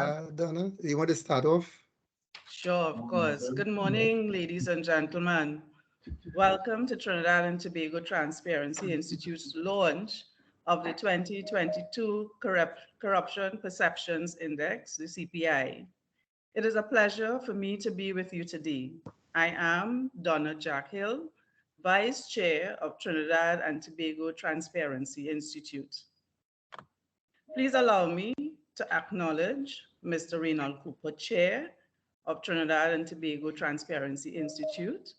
Donna, you want to start off? Sure, of course. Good morning, ladies and gentlemen. Welcome to Trinidad and Tobago Transparency Institute's launch of the 2022 Corruption Perceptions Index, the CPI. It is a pleasure for me to be with you today. I am Donna Jackhill, Vice Chair of Trinidad and Tobago Transparency Institute. Please allow me to acknowledge Mr. Reynald Cooper, Chair of Trinidad and Tobago Transparency Institute,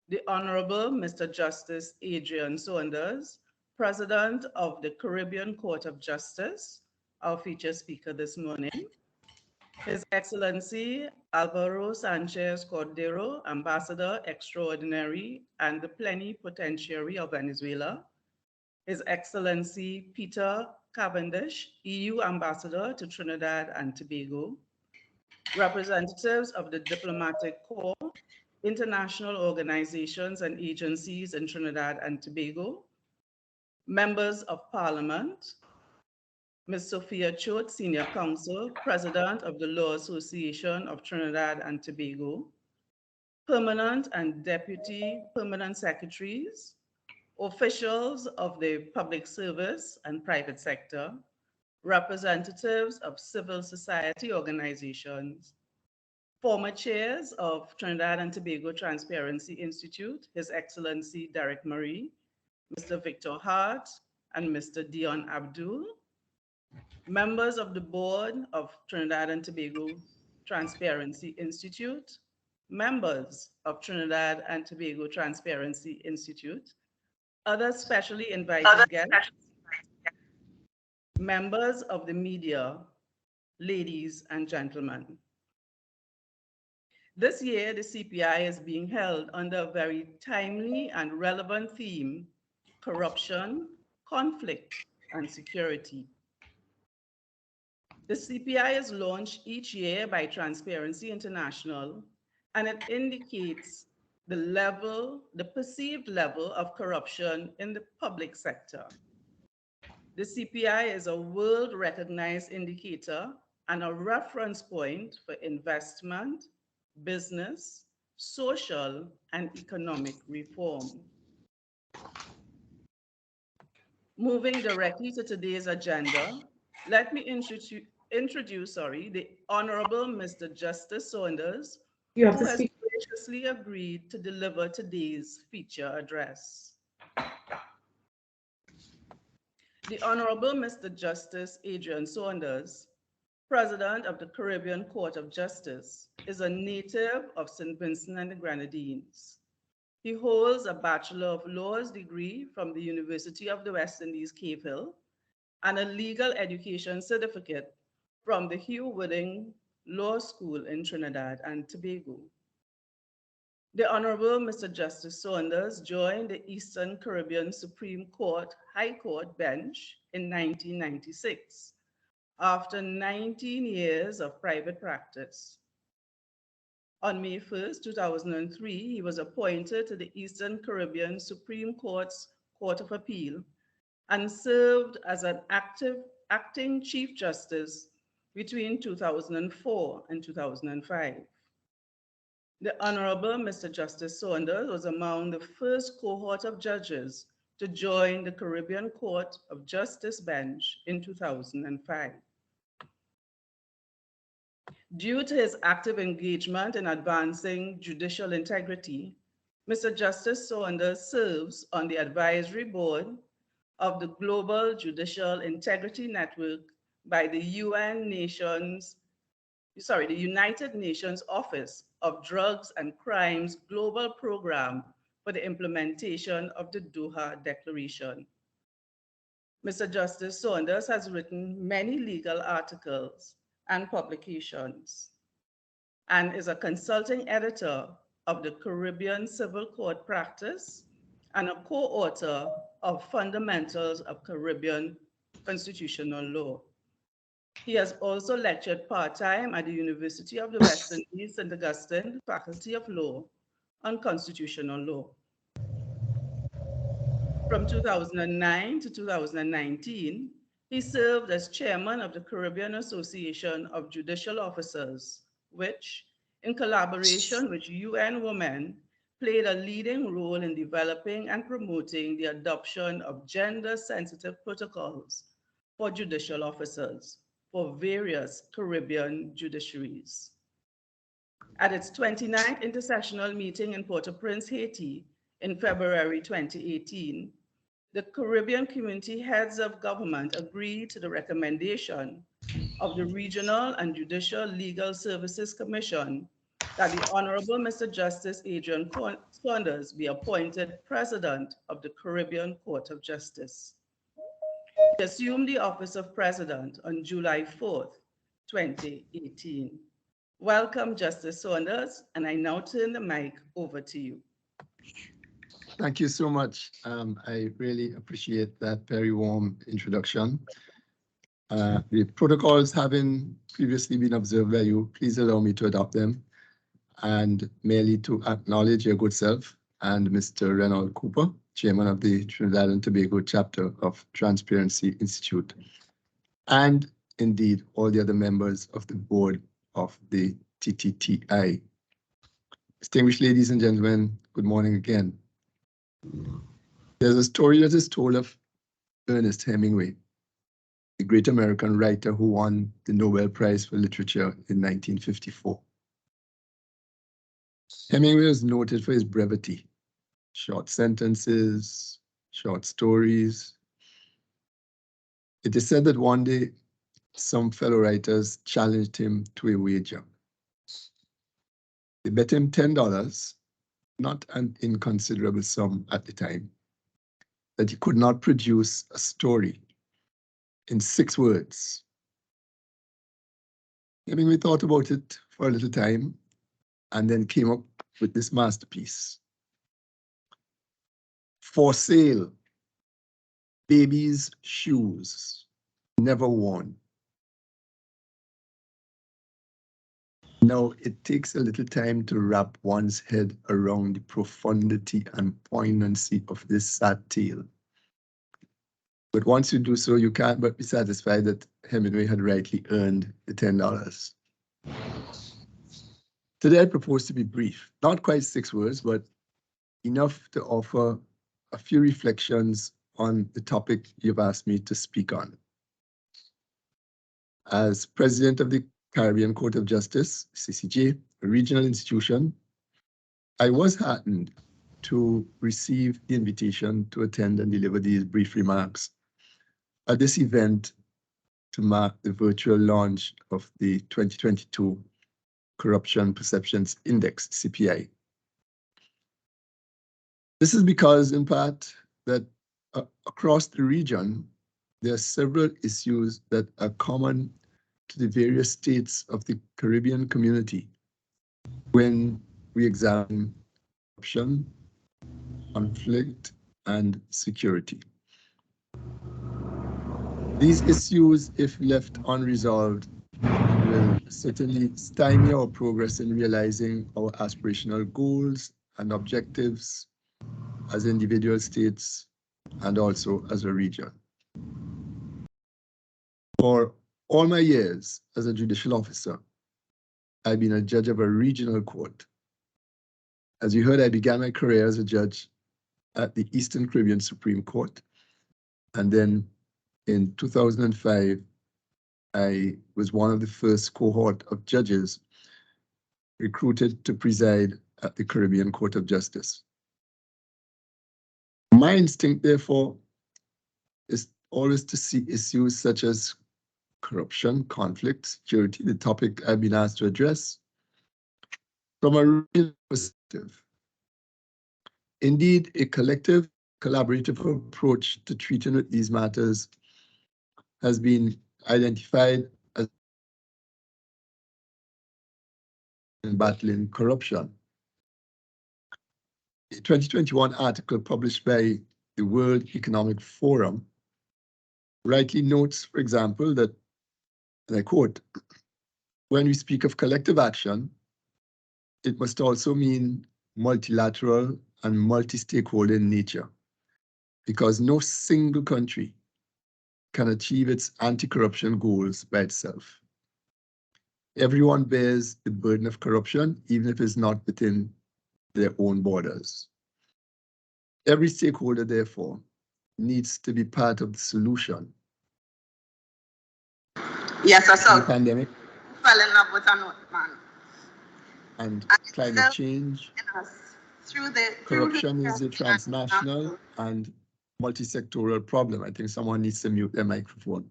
the Honorable Mr. Justice Adrian Saunders, President of the Caribbean Court of Justice, our featured speaker this morning, His Excellency Alvaro Sanchez Cordero, Ambassador Extraordinary and the Plenipotentiary of Venezuela, His Excellency Peter Cavendish, EU Ambassador to Trinidad and Tobago, representatives of the Diplomatic Corps, international organizations and agencies in Trinidad and Tobago, members of Parliament, Ms. Sophia Choate, Senior Counsel, President of the Law Association of Trinidad and Tobago, permanent and deputy permanent secretaries, officials of the public service and private sector, representatives of civil society organizations, former chairs of Trinidad and Tobago Transparency Institute, His Excellency Derek Murray, Mr. Victor Hart, and Mr. Dion Abdul, members of the board of Trinidad and Tobago Transparency Institute, members of Trinidad and Tobago Transparency Institute, other specially invited guests, members of the media, ladies and gentlemen. This year, the CPI is being held under a very timely and relevant theme: corruption, conflict, and security. The CPI is launched each year by Transparency International, and it indicates the perceived level of corruption in the public sector. The CPI is a world-recognized indicator and a reference point for investment, business, social, and economic reform. Moving directly to today's agenda, let me introduce the Honorable Mr. Justice Saunders, You have who to has speak. graciously agreed to deliver today's feature address. The Honorable Mr. Justice Adrian Saunders, President of the Caribbean Court of Justice, is a native of St. Vincent and the Grenadines. He holds a Bachelor of Laws degree from the University of the West Indies, Cave Hill, and a legal education certificate from the Hugh Wooding Law School in Trinidad and Tobago. The Honorable Mr. Justice Saunders joined the Eastern Caribbean Supreme Court High Court bench in 1996 after 19 years of private practice. On May 1st, 2003, he was appointed to the Eastern Caribbean Supreme Court's Court of Appeal and served as an acting Chief Justice between 2004 and 2005. The Honorable Mr. Justice Saunders was among the first cohort of judges to join the Caribbean Court of Justice bench in 2005. Due to his active engagement in advancing judicial integrity, Mr. Justice Saunders serves on the advisory board of the Global Judicial Integrity Network by the United Nations Office of Drugs and Crimes Global Program for the implementation of the Doha Declaration. Mr. Justice Saunders has written many legal articles and publications and is a consulting editor of the Caribbean Civil Court Practice and a co-author of Fundamentals of Caribbean Constitutional Law. He has also lectured part-time at the University of the West Indies, St. Augustine, Faculty of Law on Constitutional Law. From 2009 to 2019, he He served as chairman of the Caribbean Association of Judicial Officers, which, in collaboration with UN Women, played a leading role in developing and promoting the adoption of gender-sensitive protocols for judicial officers for various Caribbean judiciaries. At its 29th intersessional meeting in Port-au-Prince, Haiti, in February 2018, the Caribbean Community Heads of Government agreed to the recommendation of the Regional and Judicial Legal Services Commission that the Honorable Mr. Justice Adrian Saunders be appointed President of the Caribbean Court of Justice. He assumed the office of President on July 4th, 2018. Welcome, Justice Saunders, and I now turn the mic over to you. Thank you so much. I really appreciate that very warm introduction. The protocols having previously been observed by you, please allow me to adopt them and merely to acknowledge your good self and Mr. Reynold Cooper, Chairman of the Trinidad and Tobago chapter of Transparency Institute, and indeed all the other members of the board of the TTTI. Distinguished ladies and gentlemen, good morning again. There's a story that is told of Ernest Hemingway, the great American writer who won the Nobel Prize for Literature in 1954. Hemingway was noted for his brevity, short sentences, short stories. It is said that one day some fellow writers challenged him to a wager. They bet him $10, not an inconsiderable sum at the time, that he could not produce a story in 6 words. Hemingway thought about it for a little time and then came up with this masterpiece. For sale, baby's shoes, never worn. Now, it takes a little time to wrap one's head around the profundity and poignancy of this sad tale. But once you do so, you can't but be satisfied that Hemingway had rightly earned the $10. Today, I propose to be brief, not quite 6 words, but enough to offer a few reflections on the topic you've asked me to speak on. As president of the Caribbean Court of Justice, CCJ, a regional institution, I was heartened to receive the invitation to attend and deliver these brief remarks at this event to mark the virtual launch of the 2022 Corruption Perceptions Index, CPI. This is because, in part, that across the region, there are several issues that are common to the various states of the Caribbean community when we examine corruption, conflict, and security. These issues, if left unresolved, will certainly stymie our progress in realizing our aspirational goals and objectives as individual states and also as a region. For all my years as a judicial officer, I've been a judge of a regional court. As you heard, I began my career as a judge at the Eastern Caribbean Supreme Court. And then in 2005, I was one of the first cohort of judges recruited to preside at the Caribbean Court of Justice. My instinct, therefore, is always to see issues such as corruption, conflict, security, the topic I've been asked to address, from a real perspective. Indeed, a collective, collaborative approach to treating with these matters has been identified as in battling corruption. A 2021 article published by the World Economic Forum rightly notes, for example, that, and I quote, when we speak of collective action, it must also mean multilateral and multi-stakeholder in nature, because no single country can achieve its anti-corruption goals by itself. Everyone bears the burden of corruption, even if it's not within their own borders. Every stakeholder, therefore, needs to be part of the solution. Yes, I saw. The pandemic. Fell in love with a note, man. And climate change. Corruption is a transnational and multi-sectoral problem. I think someone needs to mute their microphone.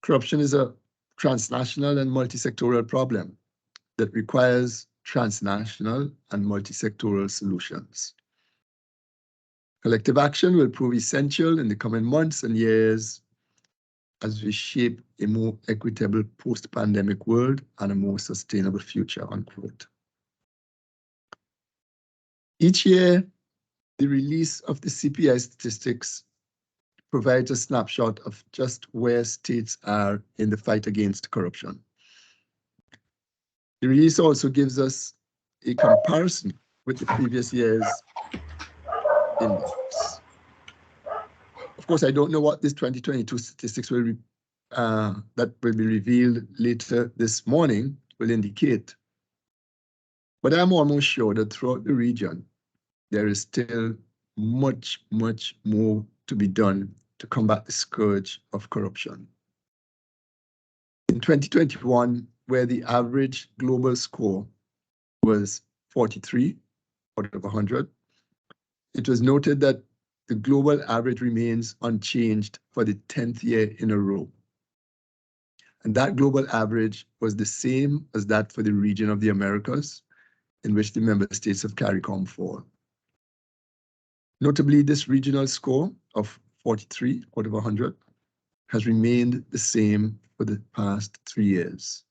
Corruption is a transnational and multi-sectoral problem that requires transnational and multi-sectoral solutions. Collective action will prove essential in the coming months and years as we shape a more equitable post-pandemic world and a more sustainable future, unquote. Each year, the release of the CPI statistics provides a snapshot of just where states are in the fight against corruption. The release also gives us a comparison with the previous year's index. Of course, I don't know what this 2022 statistics will that will be revealed later this morning will indicate. But I'm almost sure that throughout the region, there is still much, much more to be done to combat the scourge of corruption. In 2021, where the average global score was 43 out of 100, it was noted that the global average remains unchanged for the 10th year in a row. And that global average was the same as that for the region of the Americas, in which the member states of CARICOM fall. Notably, this regional score of 43 out of 100 has remained the same for the past 3 years.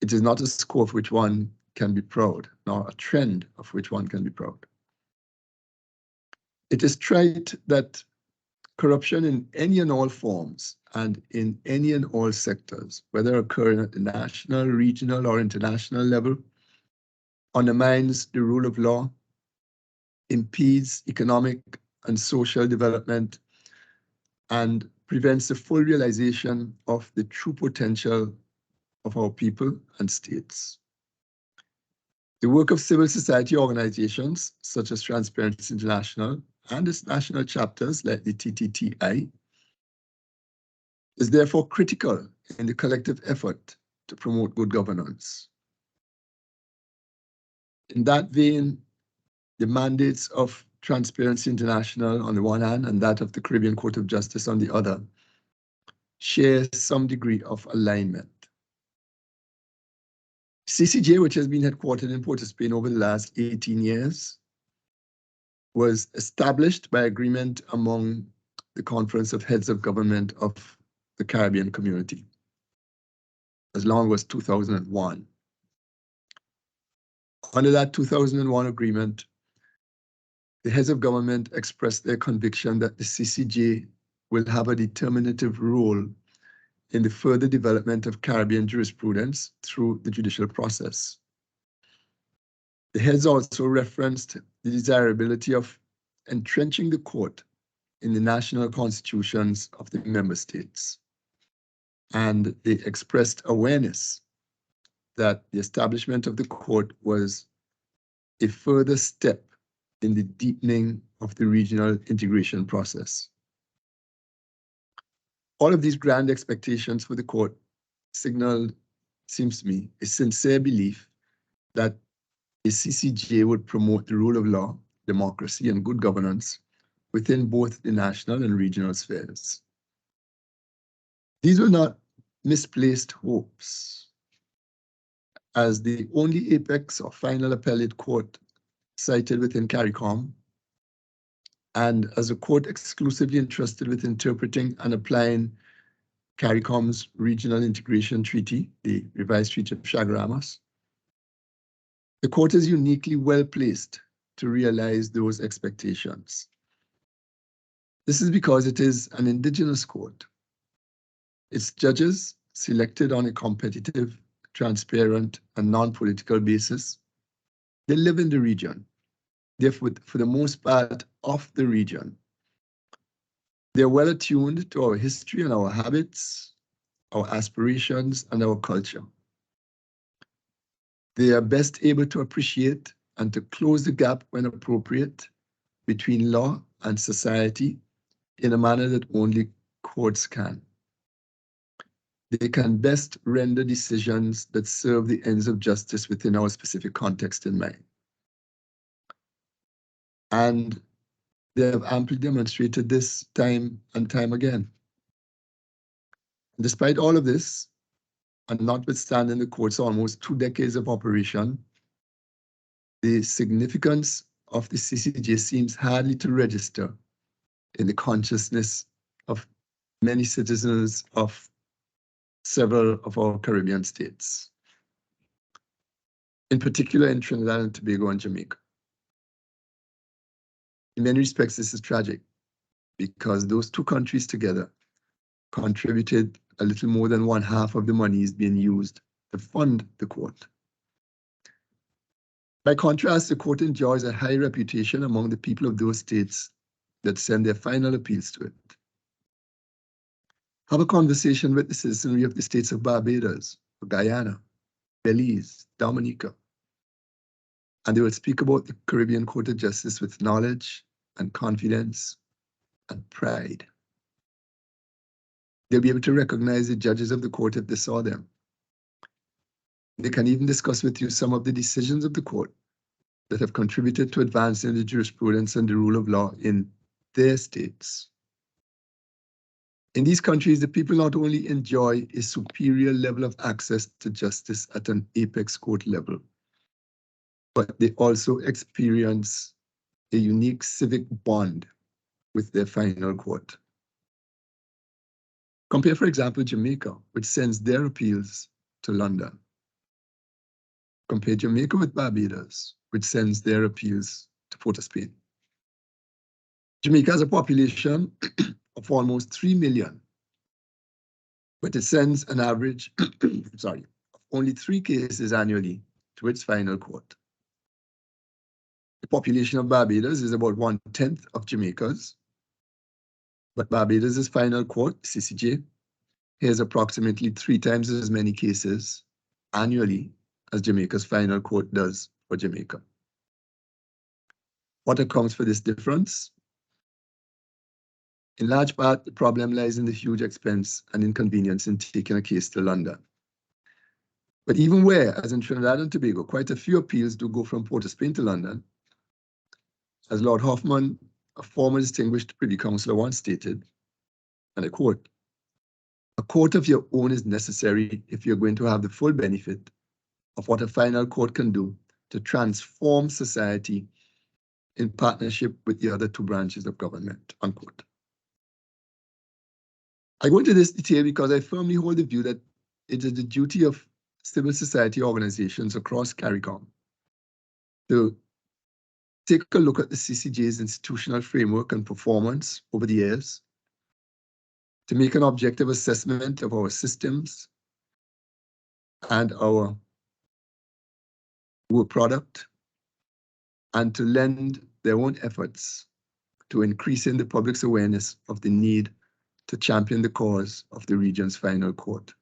It is not a score of which one can be proud, nor a trend of which one can be proud. It is trite that corruption in any and all forms and in any and all sectors, whether occurring at the national, regional, or international level, undermines the rule of law, impedes economic and social development, and prevents the full realization of the true potential of our people and states. The work of civil society organizations such as Transparency International and its national chapters like the TTTI is therefore critical in the collective effort to promote good governance. In that vein, the mandates of Transparency International on the one hand and that of the Caribbean Court of Justice on the other share some degree of alignment. CCJ, which has been headquartered in Port-of-Spain over the last 18 years, was established by agreement among the Conference of Heads of Government of the Caribbean Community, as long as 2001. Under that 2001 agreement, the heads of government expressed their conviction that the CCJ will have a determinative role in the further development of Caribbean jurisprudence through the judicial process. The heads also referenced the desirability of entrenching the court in the national constitutions of the member states. And they expressed awareness that the establishment of the court was a further step in the deepening of the regional integration process. All of these grand expectations for the court signaled, seems to me, a sincere belief that the CCJ would promote the rule of law, democracy, and good governance within both the national and regional spheres. These were not misplaced hopes. As the only apex or final appellate court cited within CARICOM, and as a court exclusively entrusted with interpreting and applying CARICOM's Regional Integration Treaty, the revised Treaty of Chaguaramas, the court is uniquely well placed to realize those expectations. This is because it is an indigenous court. Its judges, selected on a competitive, transparent, and non-political basis, they live in the region. Therefore, for the most part, of the region. They're well attuned to our history and our habits, our aspirations, and our culture. They are best able to appreciate and to close the gap when appropriate between law and society in a manner that only courts can. They can best render decisions that serve the ends of justice within our specific context in mind. And they have amply demonstrated this time and time again. Despite all of this, and notwithstanding the court's almost 2 decades of operation, the significance of the CCJ seems hardly to register in the consciousness of many citizens of several of our Caribbean states, in particular in Trinidad and Tobago and Jamaica. In many respects, this is tragic because those 2 countries together contributed a little more than 1/2 of the monies being used to fund the court. By contrast, the court enjoys a high reputation among the people of those states that send their final appeals to it. Have a conversation with the citizenry of the states of Barbados, Guyana, Belize, Dominica, and they will speak about the Caribbean Court of Justice with knowledge and confidence and pride. They'll be able to recognize the judges of the court if they saw them. They can even discuss with you some of the decisions of the court that have contributed to advancing the jurisprudence and the rule of law in their states. In these countries, the people not only enjoy a superior level of access to justice at an apex court level, but they also experience a unique civic bond with their final court. Compare, for example, Jamaica, which sends their appeals to London. Compare Jamaica with Barbados, which sends their appeals to Port-au-Spain. Jamaica has a population of almost 3 million, but it sends an average, of only 3 cases annually to its final court. The population of Barbados is about 1/10 of Jamaica's, but Barbados' final court, CCJ, hears approximately 3 times as many cases annually as Jamaica's final court does for Jamaica. What accounts for this difference? In large part, the problem lies in the huge expense and inconvenience in taking a case to London. But even where, as in Trinidad and Tobago, quite a few appeals do go from Port-au-Spain to London, as Lord Hoffman, a former distinguished Privy Councillor, once stated, and I quote, "A court of your own is necessary if you're going to have the full benefit of what a final court can do to transform society in partnership with the other 2 branches of government," unquote. I go into this detail because I firmly hold the view that it is the duty of civil society organizations across CARICOM to take a look at the CCJ's institutional framework and performance over the years, to make an objective assessment of our systems and our work product, and to lend their own efforts to increasing the public's awareness of the need to champion the cause of the region's final court.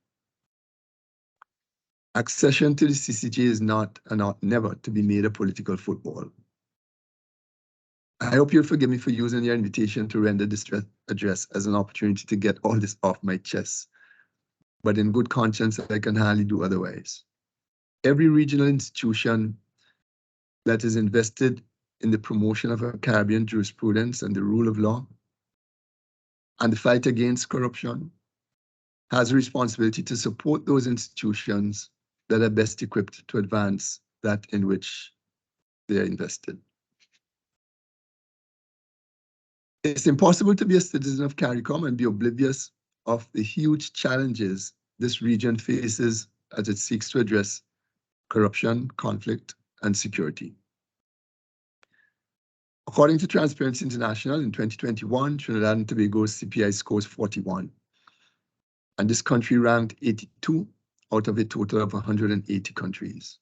Accession to the CCJ is not and ought never to be made a political football. I hope you'll forgive me for using your invitation to render this address as an opportunity to get all this off my chest, but in good conscience, I can hardly do otherwise. Every regional institution that is invested in the promotion of a Caribbean jurisprudence and the rule of law and the fight against corruption has a responsibility to support those institutions that are best equipped to advance that in which they are invested. It's impossible to be a citizen of CARICOM and be oblivious of the huge challenges this region faces as it seeks to address corruption, conflict, and security. According to Transparency International, in 2021, Trinidad and Tobago's CPI scores 41, and this country ranked 82 out of a total of 180 countries.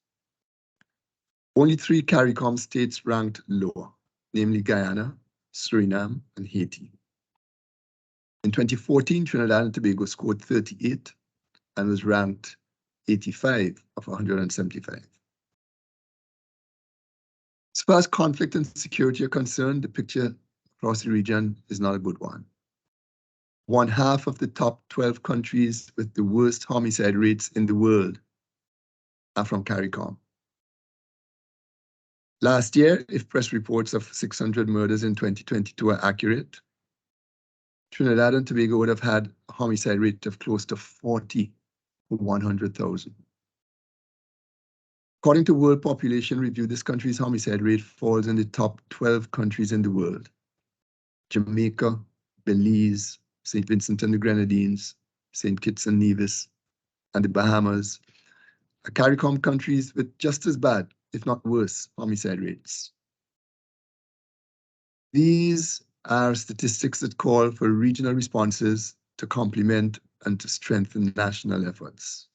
Only 3 CARICOM states ranked lower, namely Guyana, Suriname, and Haiti. In 2014, Trinidad and Tobago scored 38 and was ranked 85 of 175. As far as conflict and security are concerned, the picture across the region is not a good one. 1/2 of the top 12 countries with the worst homicide rates in the world are from CARICOM. Last year, if press reports of 600 murders in 2022 are accurate, Trinidad and Tobago would have had a homicide rate of close to 40 per 100,000. According to World Population Review, this country's homicide rate falls in the top 12 countries in the world. Jamaica, Belize, St. Vincent and the Grenadines, St. Kitts and Nevis, and the Bahamas are CARICOM countries with just as bad, if not worse, homicide rates. These are statistics that call for regional responses to complement and to strengthen national efforts.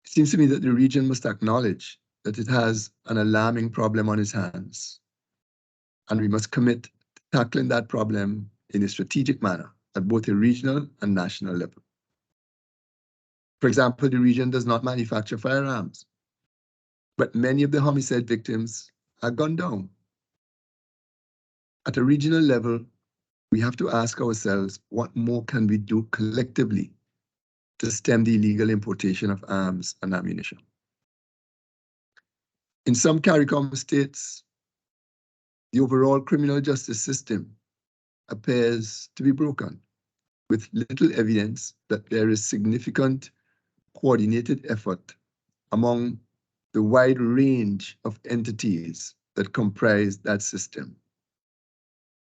It seems to me that the region must acknowledge that it has an alarming problem on its hands, and we must commit to tackling that problem in a strategic manner at both a regional and national level. For example, the region does not manufacture firearms, but many of the homicide victims are gunned down. At a regional level, we have to ask ourselves, what more can we do collectively to stem the illegal importation of arms and ammunition? In some CARICOM states, the overall criminal justice system appears to be broken, with little evidence that there is significant coordinated effort among the wide range of entities that comprise that system.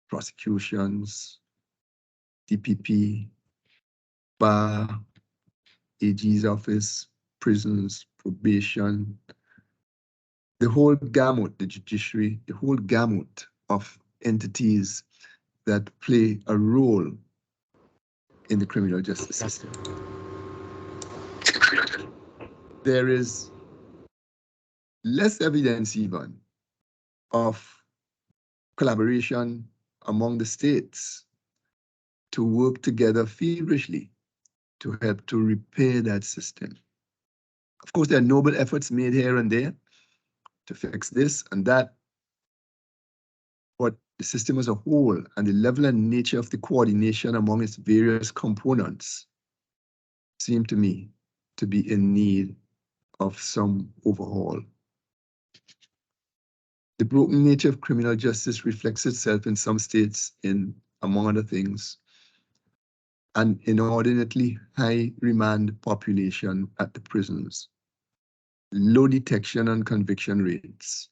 Prosecutions, DPP, BAR, AG's office, prisons, probation, the whole gamut, the judiciary, the whole gamut of entities that play a role in the criminal justice system. There is less evidence even of collaboration among the states to work together feverishly to help to repair that system. Of course, there are noble efforts made here and there to fix this and that, but the system as a whole and the level and nature of the coordination among its various components seem to me to be in need of some overhaul. The broken nature of criminal justice reflects itself in some states in, among other things, an inordinately high remand population at the prisons, low detection and conviction rates,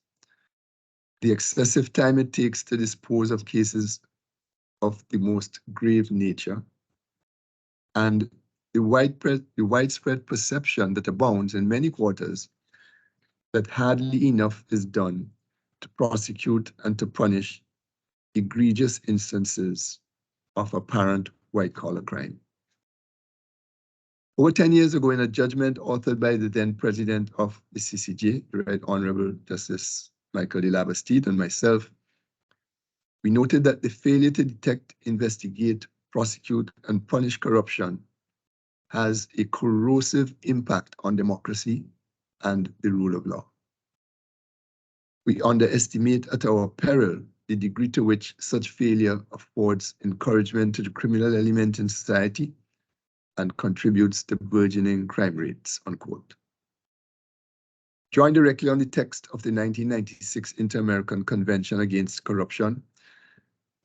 the excessive time it takes to dispose of cases of the most grave nature, and the widespread perception that abounds in many quarters that hardly enough is done to prosecute and to punish egregious instances of apparent white-collar crime. Over 10 years ago, in a judgment authored by the then president of the CCJ, the Right Honorable Justice Michael de la Bastide, and myself, we noted that the failure to detect, investigate, prosecute, and punish corruption has a corrosive impact on democracy and the rule of law. We underestimate at our peril the degree to which such failure affords encouragement to the criminal element in society and contributes to burgeoning crime rates, unquote. Drawing directly on the text of the 1996 Inter-American Convention Against Corruption,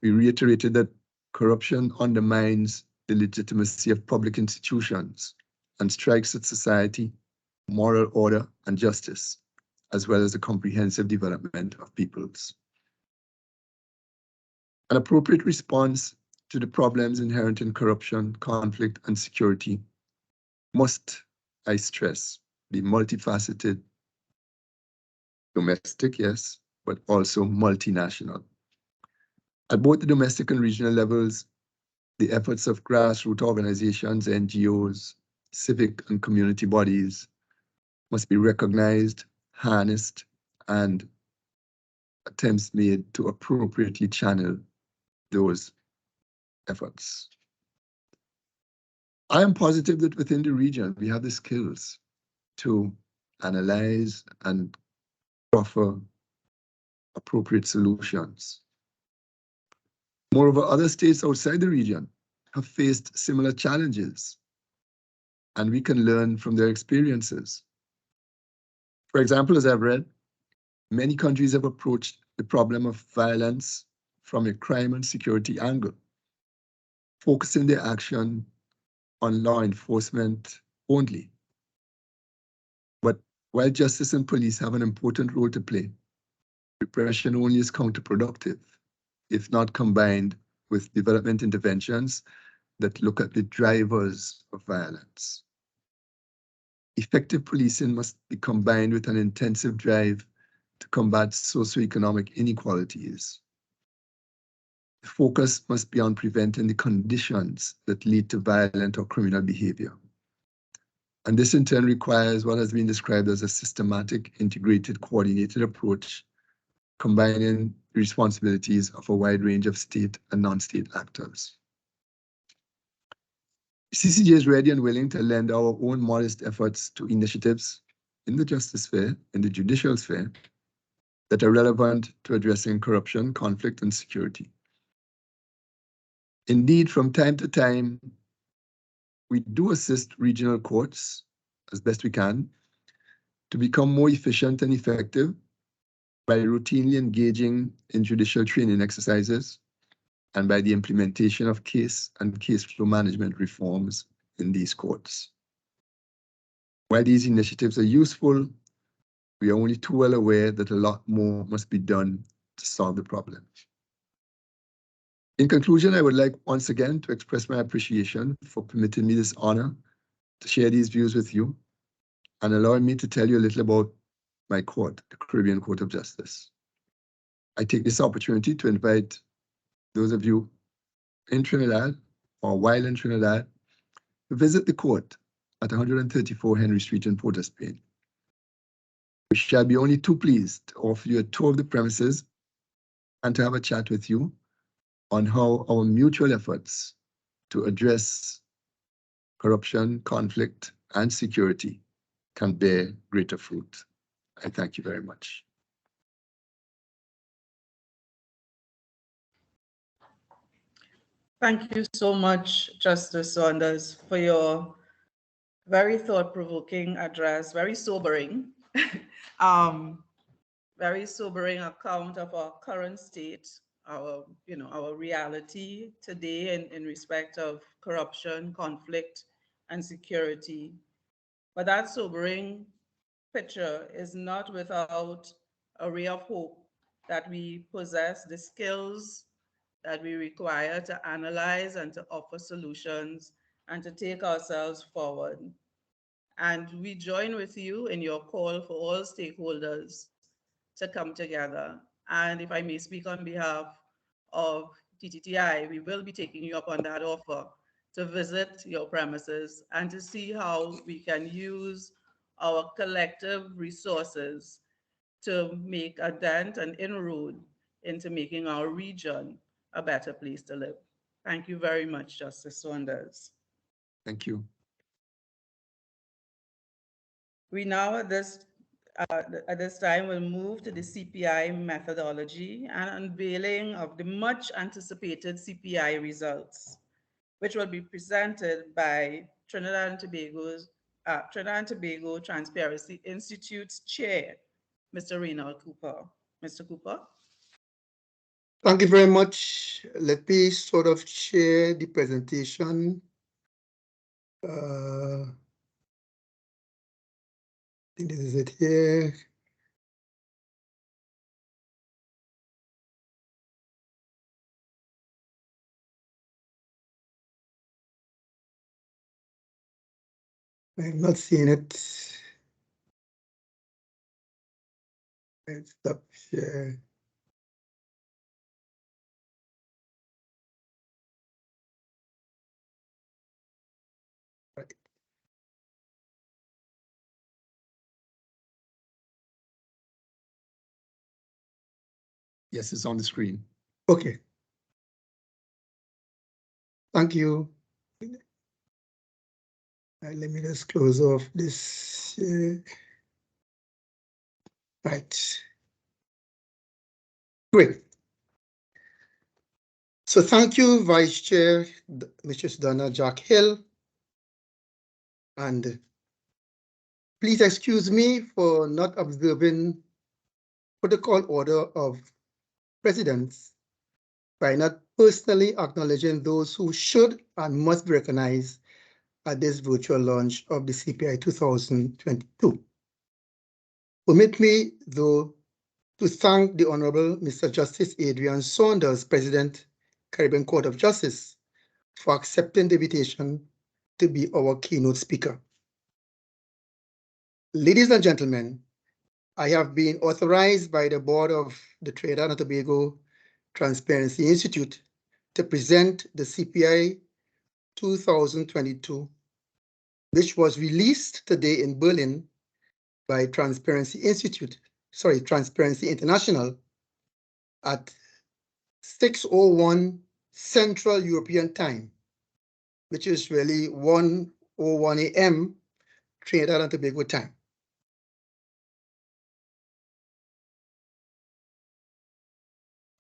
we reiterated that corruption undermines the legitimacy of public institutions and strikes at society, moral order, and justice, as well as the comprehensive development of peoples. An appropriate response to the problems inherent in corruption, conflict, and security must, I stress, be multifaceted, domestic, yes, but also multinational. At both the domestic and regional levels, the efforts of grassroots organizations, NGOs, civic and community bodies must be recognized, harnessed, and attempts made to appropriately channel those efforts. I am positive that within the region, we have the skills to analyze and offer appropriate solutions. Moreover, other states outside the region have faced similar challenges, and we can learn from their experiences. For example, as I've read, many countries have approached the problem of violence from a crime and security angle, focusing their action on law enforcement only. But while justice and police have an important role to play, repression only is counterproductive if not combined with development interventions that look at the drivers of violence. Effective policing must be combined with an intensive drive to combat socioeconomic inequalities. The focus must be on preventing the conditions that lead to violent or criminal behavior. And this in turn requires what has been described as a systematic, integrated, coordinated approach, combining the responsibilities of a wide range of state and non-state actors. CCJ is ready and willing to lend our own modest efforts to initiatives in the justice sphere, in the judicial sphere, that are relevant to addressing corruption, conflict, and security. Indeed, from time to time, we do assist regional courts as best we can to become more efficient and effective by routinely engaging in judicial training exercises and by the implementation of case and case flow management reforms in these courts. While these initiatives are useful, we are only too well aware that a lot more must be done to solve the problem. In conclusion, I would like once again to express my appreciation for permitting me this honor to share these views with you and allowing me to tell you a little about my court, the Caribbean Court of Justice. I take this opportunity to invite those of you in Trinidad or while in Trinidad to visit the court at 134 Henry Street in Port of Spain. We shall be only too pleased to offer you a tour of the premises and to have a chat with you on how our mutual efforts to address corruption, conflict, and security can bear greater fruit. I thank you very much. Thank you so much, Justice Saunders, for your very thought-provoking address, very sobering, very sobering account of our current state, our reality today in respect of corruption, conflict, and security. But that sobering picture is not without a ray of hope that we possess the skills that we require to analyze and to offer solutions and to take ourselves forward. And we join with you in your call for all stakeholders to come together. And if I may speak on behalf of TTTI, we will be taking you up on that offer to visit your premises and to see how we can use our collective resources to make a dent and inroad into making our region a better place to live. Thank you very much, Justice Saunders. Thank you. We now at this time will move to the CPI methodology and unveiling of the much anticipated CPI results, which will be presented by Trinidad and Tobago Transparency Institute's chair, Mr. Reynald Cooper. Mr. Cooper. Thank you very much. Let me sort of share the presentation. I think this is it here. I'm not seeing it. Let's stop share. Right. Yes, it's on the screen. Okay. Thank you. Let me just close off this. Right. Great. So thank you, Vice Chair, Mrs. Donna Jack Hill. And please excuse me for not observing protocol order of precedence by not personally acknowledging those who should and must be recognized at this virtual launch of the CPI 2022. Permit me, though, to thank the Honorable Mr. Justice Adrian Saunders, President, Caribbean Court of Justice, for accepting the invitation to be our keynote speaker. Ladies and gentlemen, I have been authorized by the board of the Trinidad and Tobago Transparency Institute to present the CPI 2022, which was released today in Berlin by Transparency International at 6:01 Central European Time, which is really 1:01 a.m. Trinidad and Tobago time.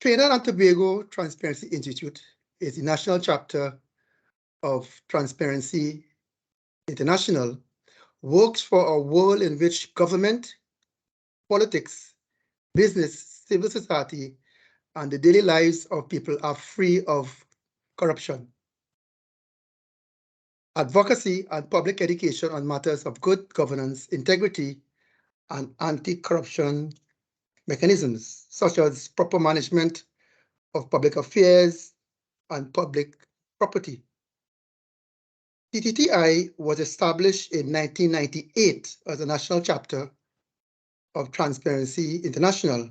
Trinidad and Tobago Transparency Institute is the national chapter of Transparency International, works for a world in which government, politics, business, civil society, and the daily lives of people are free of corruption. Advocacy and public education on matters of good governance, integrity, and anti-corruption mechanisms, such as proper management of public affairs and public property. TTTI was established in 1998 as a national chapter of Transparency International.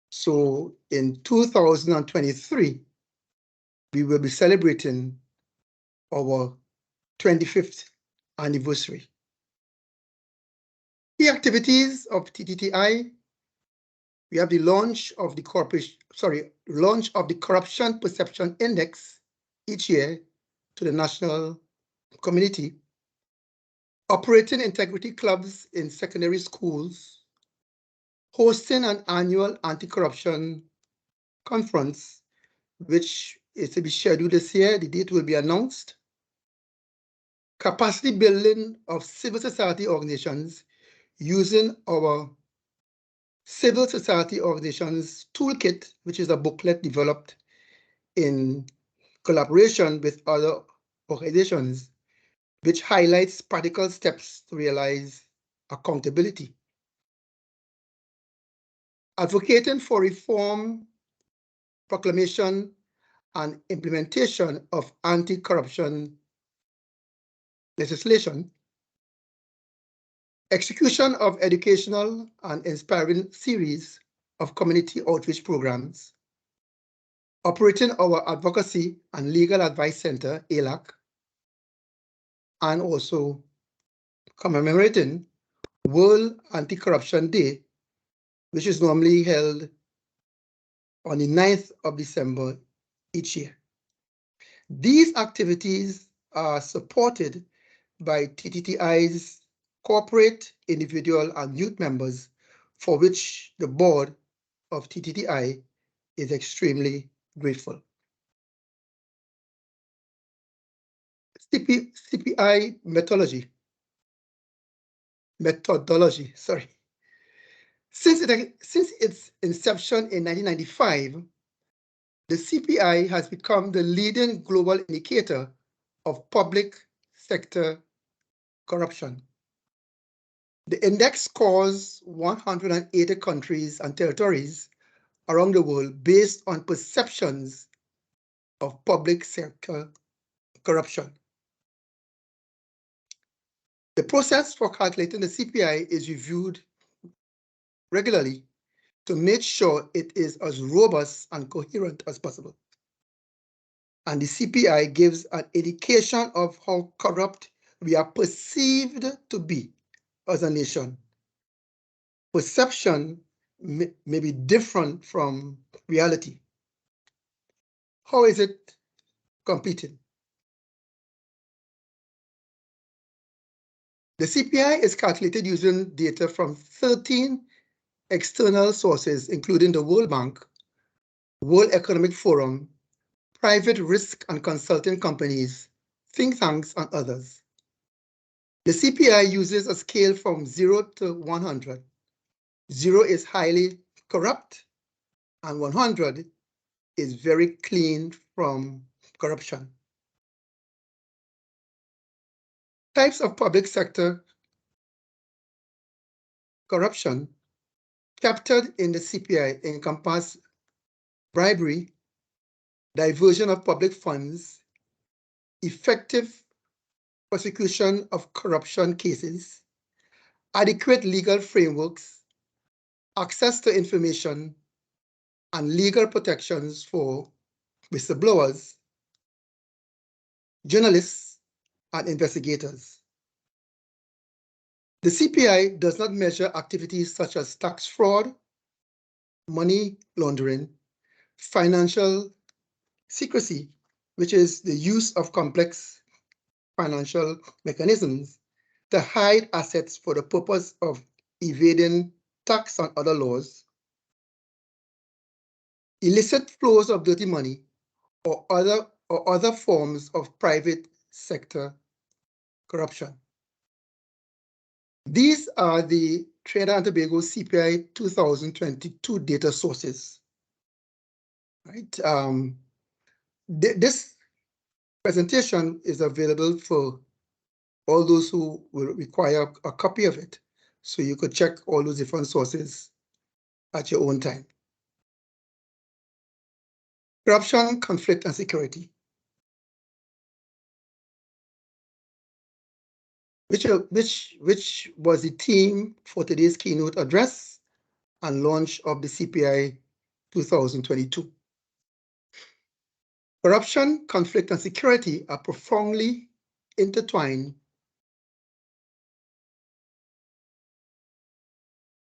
So in 2023, we will be celebrating our 25th anniversary. The activities of TTTI, we have the launch of the Corruption Perception Index each year to the national community, operating integrity clubs in secondary schools, hosting an annual anti-corruption conference, which is to be scheduled this year. The date will be announced. Capacity building of civil society organizations using our Civil Society Organizations Toolkit, which is a booklet developed in collaboration with other organizations, which highlights practical steps to realize accountability. Advocating for reform, proclamation, and implementation of anti-corruption legislation, execution of educational and inspiring series of community outreach programs, operating our Advocacy and Legal Advice Center, ALAC, and also commemorating World Anti-Corruption Day, which is normally held on the 9th of December each year. These activities are supported by TTTI's corporate, individual, and youth members, for which the board of TTTI is extremely grateful. CPI methodology. Since its inception in 1995, the CPI has become the leading global indicator of public sector corruption. The index scores 180 countries and territories around the world based on perceptions of public sector corruption. The process for calculating the CPI is reviewed regularly to make sure it is as robust and coherent as possible. And the CPI gives an indication of how corrupt we are perceived to be as a nation. Perception may be different from reality. How is it completed? The CPI is calculated using data from 13 external sources, including the World Bank, World Economic Forum, private risk and consulting companies, think tanks, and others. The CPI uses a scale from 0 to 100. 0 is highly corrupt, and 100 is very clean from corruption. Types of public sector corruption captured in the CPI encompass bribery, diversion of public funds, effective prosecution of corruption cases, adequate legal frameworks, access to information, and legal protections for whistleblowers, journalists, and investigators. The CPI does not measure activities such as tax fraud, money laundering, financial secrecy, which is the use of complex financial mechanisms to hide assets for the purpose of evading tax and other laws, illicit flows of dirty money, or other forms of private sector corruption. These are the Trinidad and Tobago CPI 2022 data sources. Right? This presentation is available for all those who will require a copy of it, so you could check all those different sources at your own time. Corruption, conflict, and security, which was the theme for today's keynote address and launch of the CPI 2022. Corruption, conflict, and security are profoundly intertwined.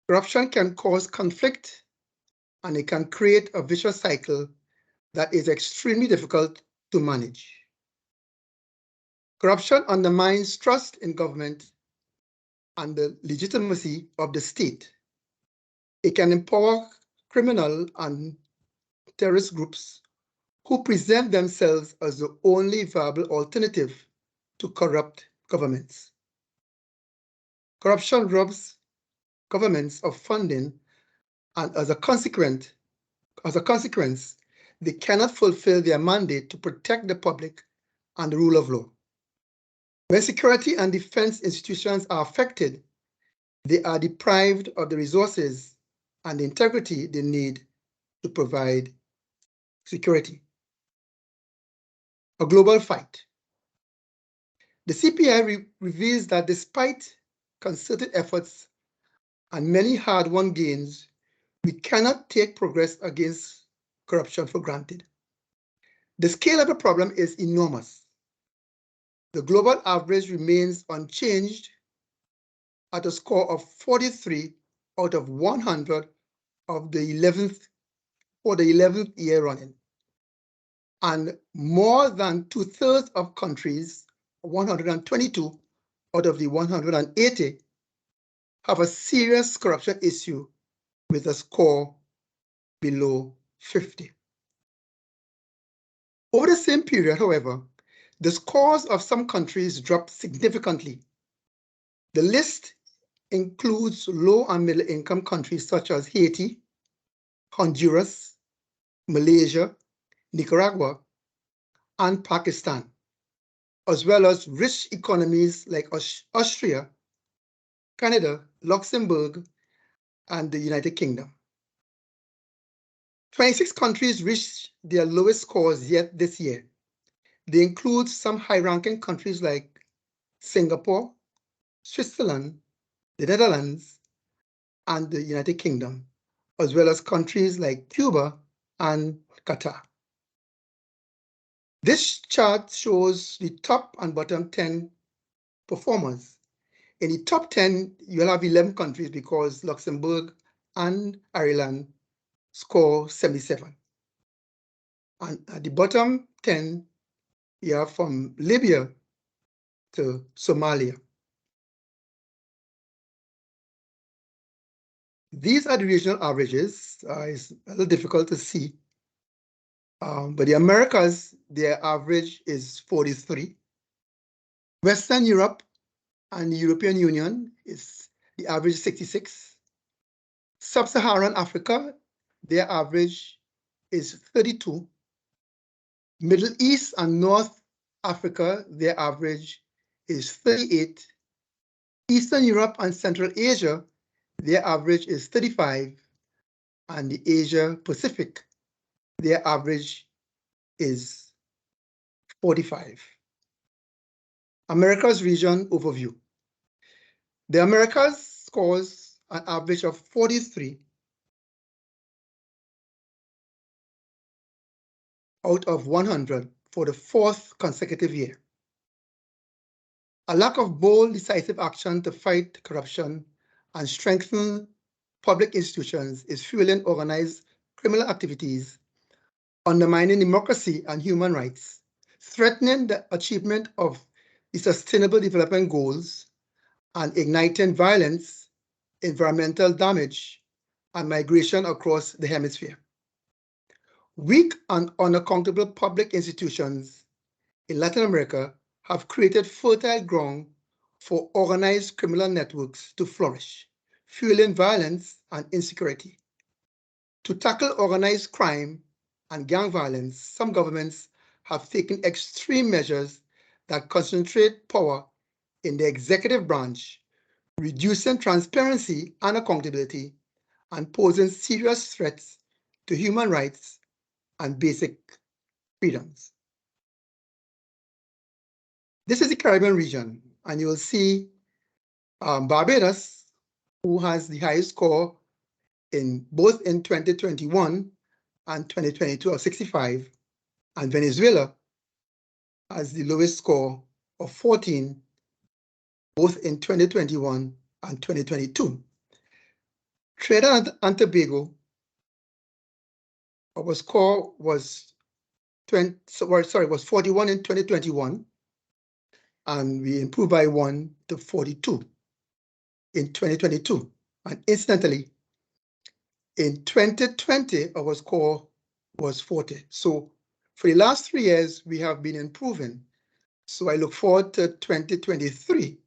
Corruption can cause conflict, and it can create a vicious cycle that is extremely difficult to manage. Corruption undermines trust in government and the legitimacy of the state. It can empower criminal and terrorist groups who present themselves as the only viable alternative to corrupt governments. Corruption robs governments of funding, and as a consequence, they cannot fulfill their mandate to protect the public and the rule of law. When security and defense institutions are affected, they are deprived of the resources and the integrity they need to provide security. A global fight. The CPI reveals that despite concerted efforts and many hard-won gains, we cannot take progress against corruption for granted. The scale of the problem is enormous. The global average remains unchanged at a score of 43 out of 100 of the 11th year running. And more than 2/3 of countries, 122 out of the 180, have a serious corruption issue with a score below 50. Over the same period, however, the scores of some countries dropped significantly. The list includes low and middle income countries such as Haiti, Honduras, Malaysia, Nicaragua, and Pakistan, as well as rich economies like Austria, Canada, Luxembourg, and the United Kingdom. 26 countries reached their lowest scores yet this year. They include some high-ranking countries like Singapore, Switzerland, the Netherlands, and the United Kingdom, as well as countries like Cuba and Qatar. This chart shows the top and bottom 10 performers. In the top 10, you'll have 11 countries because Luxembourg and Ireland score 77. And at the bottom 10, you have from Libya to Somalia. These are the regional averages. It's a little difficult to see. But the Americas, their average is 43. Western Europe and the European Union is the average 66. Sub-Saharan Africa, their average is 32. Middle East and North Africa, their average is 38. Eastern Europe and Central Asia, their average is 35. And the Asia Pacific, their average is 45. Americas region overview. The Americas scores an average of 43 out of 100 for the 4th consecutive year. A lack of bold, decisive action to fight corruption and strengthen public institutions is fueling organized criminal activities, undermining democracy and human rights, threatening the achievement of the Sustainable Development Goals, and igniting violence, environmental damage, and migration across the hemisphere. Weak and unaccountable public institutions in Latin America have created fertile ground for organized criminal networks to flourish, fueling violence and insecurity. To tackle organized crime and gang violence, some governments have taken extreme measures that concentrate power in the executive branch, reducing transparency and accountability, and posing serious threats to human rights and basic freedoms. This is the Caribbean region, and you will see Barbados, who has the highest score in both in 2021 and 2022 of 65, and Venezuela has the lowest score of 14, both in 2021 and 2022. Trinidad and Tobago, our score was 41 in 2021, and we improved by 1 to 42 in 2022. And incidentally, in 2020, our score was 40. So for the last 3 years, we have been improving. So I look forward to 2023,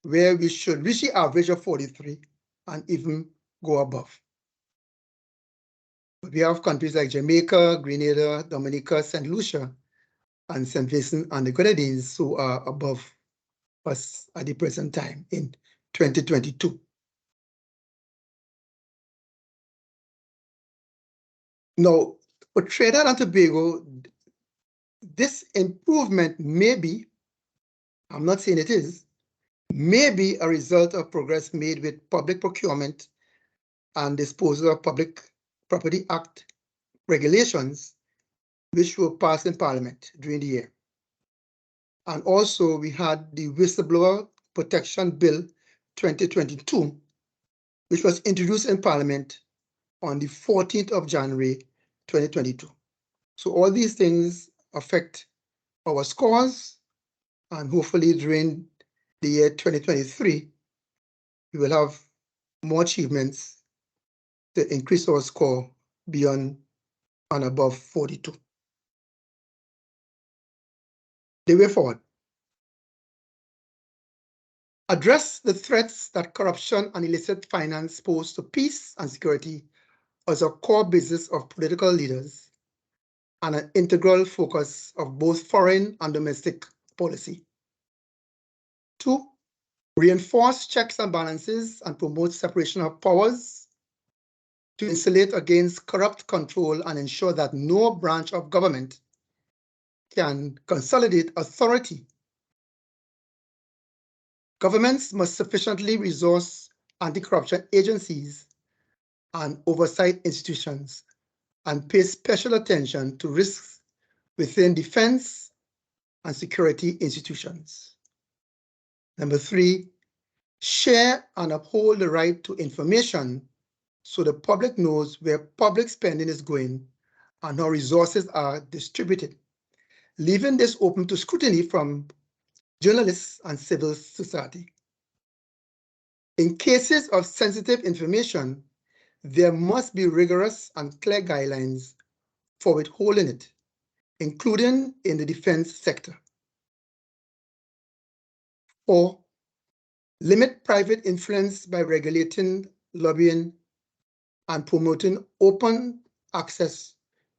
where we should reach the average of 43 and even go above. But we have countries like Jamaica, Grenada, Dominica, St. Lucia, and St. Vincent and the Grenadines who are above us at the present time in 2022. Now, for Trinidad and Tobago, this improvement may be, I'm not saying it is, may be a result of progress made with public procurement and disposal of Public Property Act regulations, which were passed in Parliament during the year. And also we had the Whistleblower Protection Bill 2022, which was introduced in Parliament on the 14th of January, 2022. So all these things affect our scores, and hopefully during the year 2023, we will have more achievements to increase our score beyond and above 42. The way forward. Address the threats that corruption and illicit finance pose to peace and security as a core business of political leaders and an integral focus of both foreign and domestic policy. 2, reinforce checks and balances and promote separation of powers to insulate against corrupt control and ensure that no branch of government can consolidate authority. Governments must sufficiently resource anti-corruption agencies and oversight institutions and pay special attention to risks within defense and security institutions. Number 3, share and uphold the right to information so the public knows where public spending is going and how resources are distributed, leaving this open to scrutiny from journalists and civil society. In cases of sensitive information, there must be rigorous and clear guidelines for withholding it, including in the defense sector. 4, limit private influence by regulating lobbying and promoting open access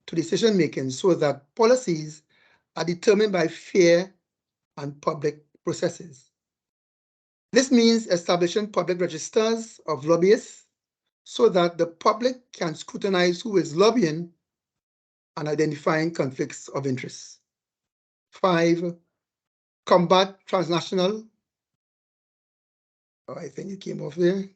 to decision-making so that policies are determined by fair and public processes. This means establishing public registers of lobbyists so that the public can scrutinize who is lobbying and identifying conflicts of interest. 5, combat transnational. Oh, I think it came off there.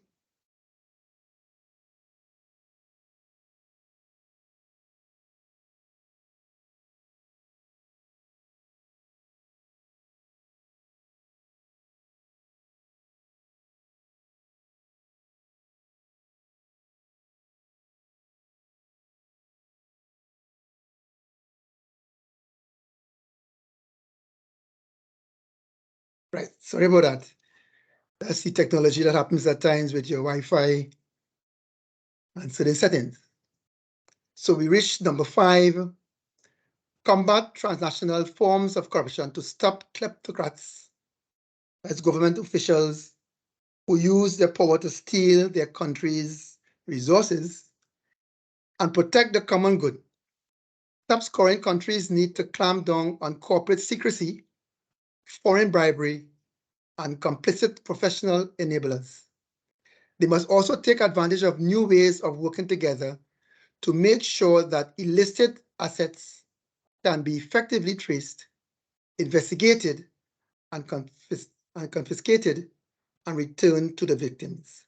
Right, sorry about that. That's the technology that happens at times with your Wi-Fi and certain settings. So we reached number 5, combat transnational forms of corruption to stop kleptocrats as government officials who use their power to steal their country's resources and protect the common good. Top-scoring countries need to clamp down on corporate secrecy, foreign bribery, and complicit professional enablers. They must also take advantage of new ways of working together to make sure that illicit assets can be effectively traced, investigated, and confiscated and returned to the victims.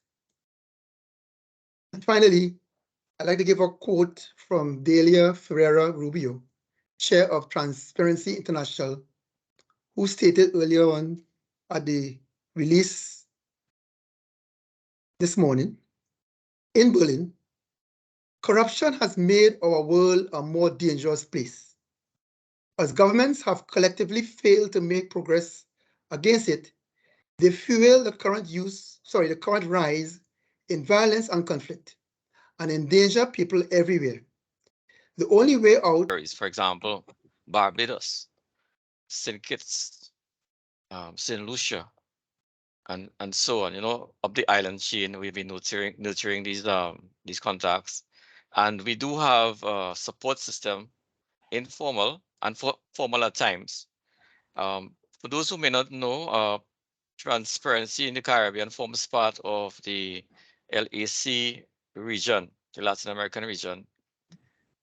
And finally, I'd like to give a quote from Delia Ferreira Rubio, chair of Transparency International, who stated earlier on at the release this morning, in Berlin, corruption has made our world a more dangerous place. As governments have collectively failed to make progress against it, they fuel the current rise in violence and conflict and endanger people everywhere. The only way out, for example, Barbados, St. Kitts, St. Lucia, and so on. You know, up the island chain, we've been nurturing these contacts, and we do have a support system, informal and formal at times. For those who may not know, Transparency in the Caribbean forms part of the LAC region, the Latin American region.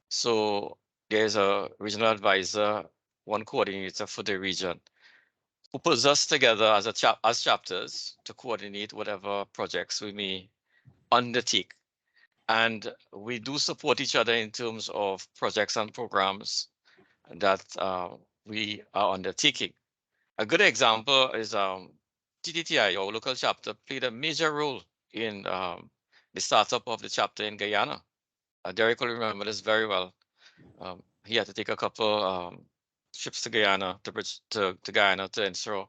So there's a regional advisor, one coordinator for the region, who pulls us together as chapters to coordinate whatever projects we may undertake. And we do support each other in terms of projects and programs that we are undertaking. A good example is TTTI, our local chapter, played a major role in the startup of the chapter in Guyana. Derek will remember this very well. He had to take a couple trips to Guyana to Guyana to ensure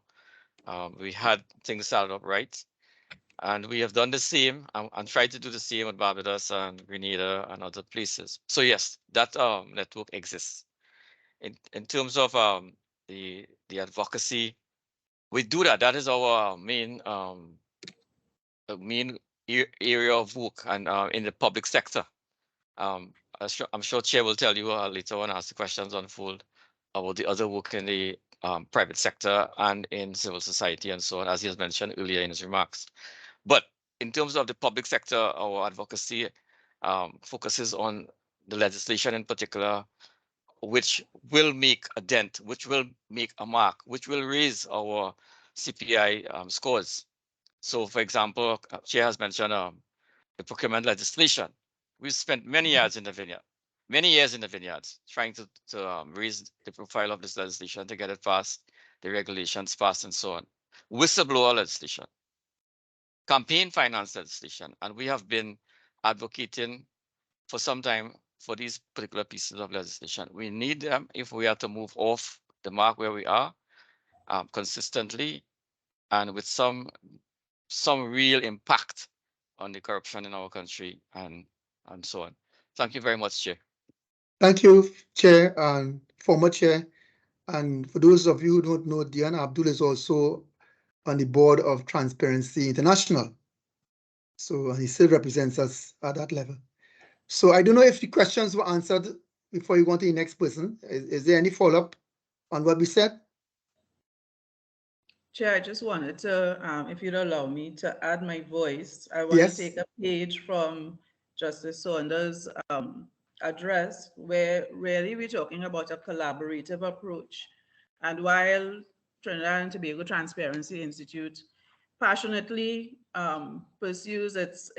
we had things started up right. And we have done the same and tried to do the same with Barbados and Grenada and other places. So yes, that network exists. In terms of the advocacy, we do that. That is our main area of work, and in the public sector. I'm sure Chair will tell you later on as the questions unfold about the other work in the private sector and in civil society and so on, as he has mentioned earlier in his remarks. But in terms of the public sector, our advocacy focuses on the legislation in particular, which will make a dent, which will make a mark, which will raise our CPI scores. So, for example, Chair has mentioned the procurement legislation. We've spent many years in the vineyards, trying to raise the profile of this legislation to get it passed, the regulations passed, and so on. Whistleblower legislation, campaign finance legislation, and we have been advocating for some time for these particular pieces of legislation. We need them if we are to move off the mark where we are consistently and with some real impact on the corruption in our country and and so on. Thank you very much, Chair. Thank you, Chair and former Chair. And for those of you who don't know, Dian Abdul is also on the board of Transparency International. So he still represents us at that level. So I don't know if the questions were answered before you go on to the next person. Is there any follow-up on what we said? Chair, I just wanted to, if you'd allow me to add my voice, I want Yes. to take a page from Justice Saunders' address, where really we're talking about a collaborative approach. And while Trinidad and Tobago Transparency Institute passionately pursues its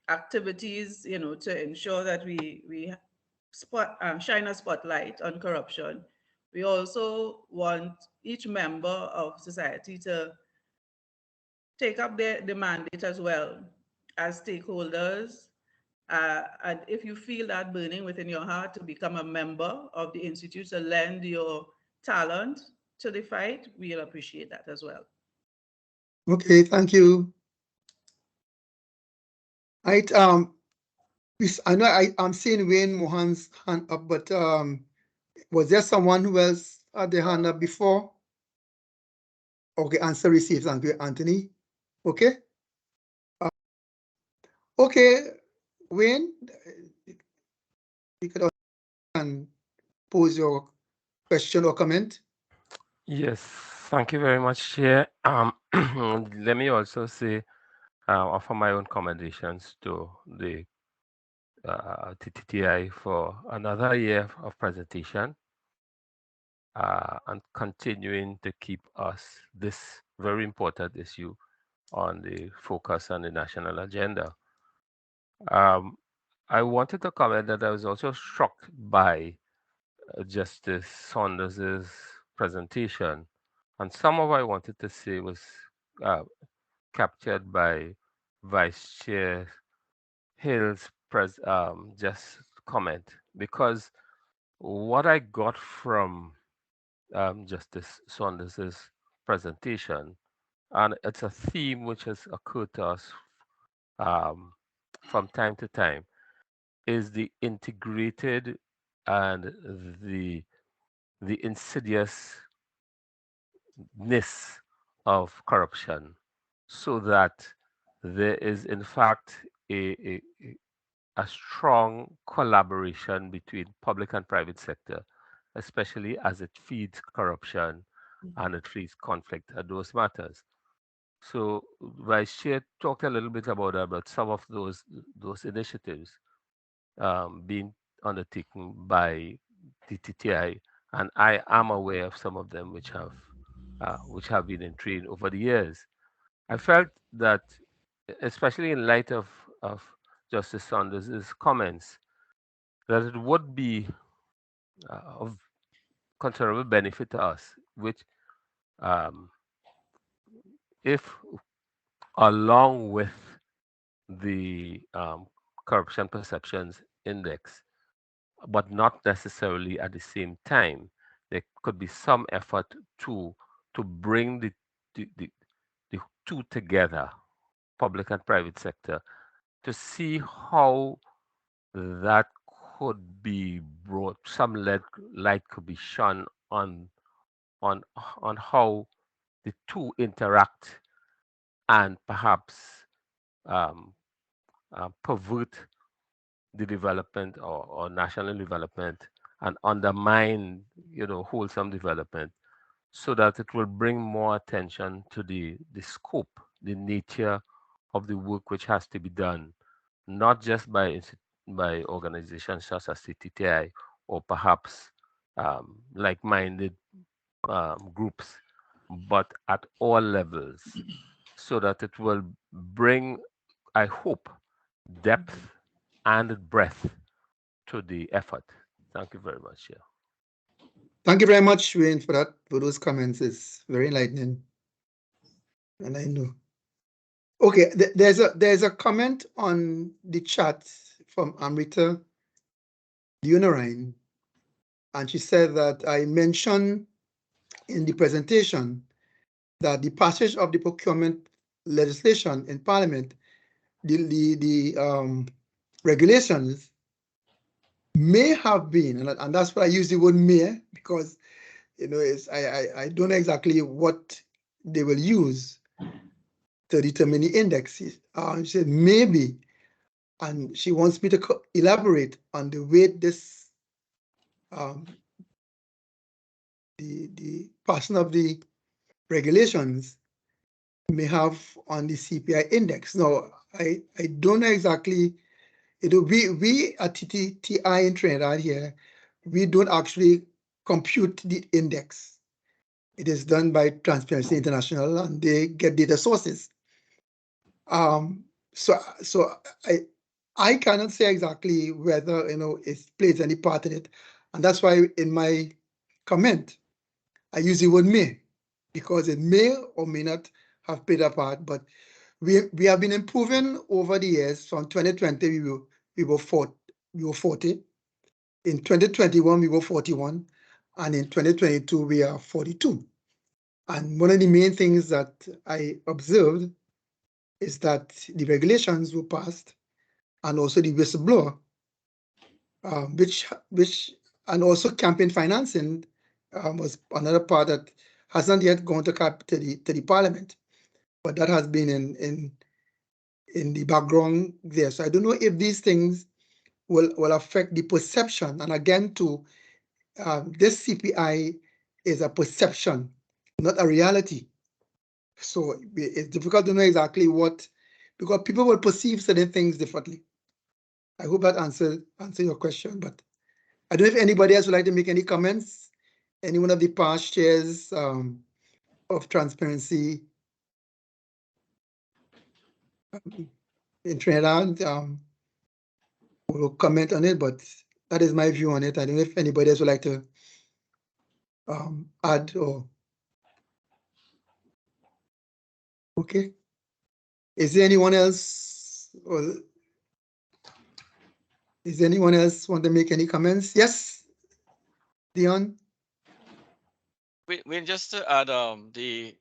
activities, to ensure that we shine a spotlight on corruption, we also want each member of society to take up the mandate as well as stakeholders. And if you feel that burning within your heart to become a member of the Institute, to lend your talent to the fight, we'll appreciate that as well. Okay, thank you. Right, I know I'm seeing Wayne Mohan's hand up, but was there someone who else had their hand up before? Okay, answer received. Thank you, Anthony. Okay. Okay, Wayne, you could also pose your question or comment. Yes, thank you very much, Chair. Let me also say, offer my own commendations to the TTTI for another year of presentation and continuing to keep us this very important issue on the focus on the national agenda. I wanted to comment that I was also struck by Justice Saunders's presentation, and some of what I wanted to say was captured by Vice Chair Hill's just comment, because what I got from Justice Saunders's presentation, and it's a theme which has occurred to us from time to time, is the integrated and the insidiousness of corruption, so that there is in fact a strong collaboration between public and private sector, especially as it feeds corruption and it feeds conflict and those matters. So Vice Chair talked a little bit about some of those initiatives being undertaken by the TTI, and I am aware of some of them which have been in train over the years. I felt that, especially in light of Justice Saunders' comments, that it would be of considerable benefit to us, which if along with the corruption perceptions index, but not necessarily at the same time, there could be some effort to bring the two together, public and private sector, to see how that could be brought, some light could be shone on how the two interact and perhaps pervert the development or national development and undermine, wholesome development, so that it will bring more attention to the scope, the nature of the work which has to be done, not just by organizations such as TTI or perhaps like-minded groups, but at all levels, so that it will bring, I hope, depth and breadth to the effort. Thank you very much. Yeah. Thank you very much, Wayne, for those comments. It's very enlightening. And I know. Okay, there's a comment on the chat from Amrita Unarine, and she said that I mentioned in the presentation that the passage of the procurement legislation in Parliament, the regulations may have been, and that's why I use the word may, because it's I don't know exactly what they will use to determine the indexes. She said maybe, and she wants me to elaborate on the way this the passing of the regulations may have on the CPI index. Now, I don't know exactly. We at TTI in Trinidad here, we don't actually compute the index. It is done by Transparency International, and they get data sources. So I cannot say exactly whether it plays any part in it, and that's why in my comment I use the word may, because it may or may not have played a part. But we have been improving over the years. From 2020 we were 40. In 2021 we were 41, and in 2022 we are 42. And one of the main things that I observed is that the regulations were passed, and also the whistleblower, which and also campaign financing was another part that hasn't yet gone to the parliament, but that has been in the background there. So I don't know if these things will affect the perception. And again, this CPI is a perception, not a reality. So it's difficult to know exactly what, because people will perceive certain things differently. I hope that answer your question, but I don't know if anybody else would like to make any comments. Any one of the past chairs of Transparency in Trinidad will comment on it, but that is my view on it. I don't know if anybody else would like to add or. Okay. Is there anyone else, or is anyone else want to make any comments? Yes, Dion. We just to add the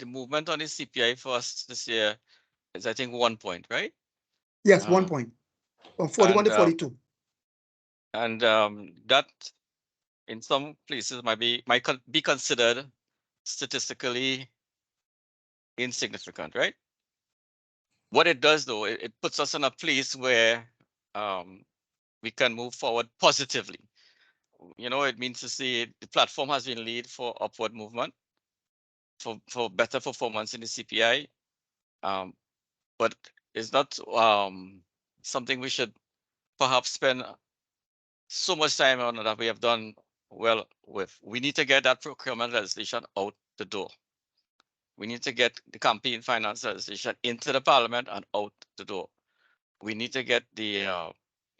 movement on the CPI for us this year is I think 1 point, right? Yes, 1 point from 41 to 42. And that in some places might be considered statistically insignificant, right? What it does though, it puts us in a place where we can move forward positively. It means to say the platform has been lead for upward movement, for better performance in the CPI, but it's not something we should perhaps spend so much time on that we have done well with. We need to get that procurement legislation out the door. We need to get the campaign finance legislation into the parliament and out the door. We need to get the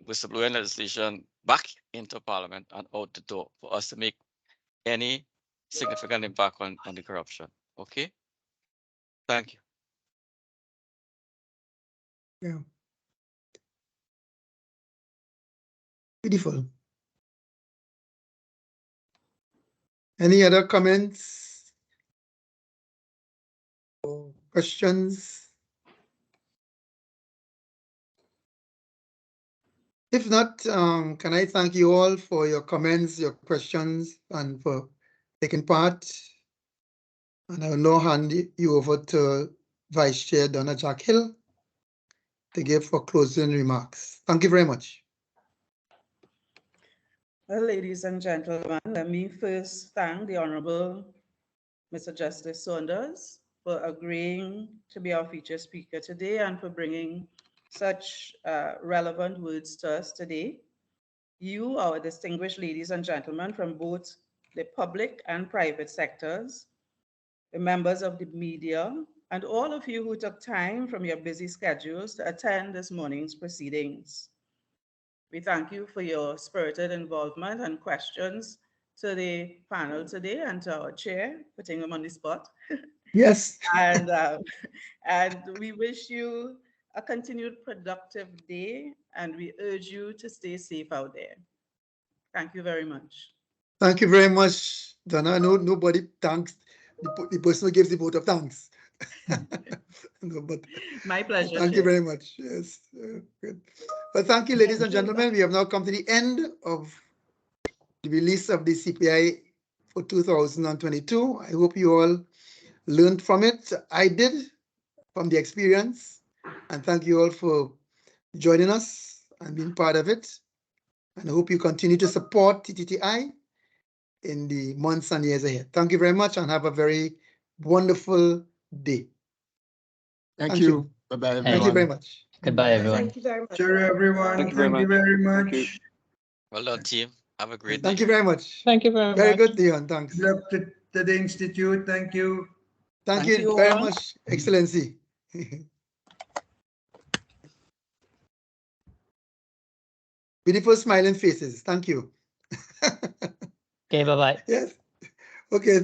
whistleblowing legislation back into parliament and out the door for us to make any significant impact on the corruption. Okay. Thank you. Yeah. Beautiful. Any other comments or questions? If not, can I thank you all for your comments, your questions, and for taking part. And I will now hand you over to Vice Chair Donna Jack Hill to give for closing remarks. Thank you very much. Well, ladies and gentlemen, let me first thank the Honorable Mr. Justice Saunders for agreeing to be our featured speaker today and for bringing such relevant words to us today. You, our distinguished ladies and gentlemen from both the public and private sectors, the members of the media, and all of you who took time from your busy schedules to attend this morning's proceedings. We thank you for your spirited involvement and questions to the panel today and to our chair, putting them on the spot. Yes. And we wish you a continued productive day, and we urge you to stay safe out there. Thank you very much. Thank you very much, Donna. Nobody thanks the person who gives the vote of thanks. No, but My pleasure. thank you Chair. very much. Yes, good. Well, thank you, ladies and gentlemen. We have now come to the end of the release of the CPI for 2022. I hope you all learned from it. I did, from the experience, and thank you all for joining us and being part of it. And I hope you continue to support TTTI in the months and years ahead. Thank you very much and have a very wonderful day. Thank Thank you. you. Bye-bye, everyone. Thank you very much. Goodbye, everyone. Thank you very much. Sure, everyone. Thank you very Thank you much. very Thank you. much. Well done, team. Have a great Thank day. you very much. Thank you very Very much. good, Dion. Thanks. Good luck to the Institute. Thank you. Thank Thank you you very all. much, Excellency. Beautiful smiling faces. Thank you. Okay, bye-bye. Yes. Okay.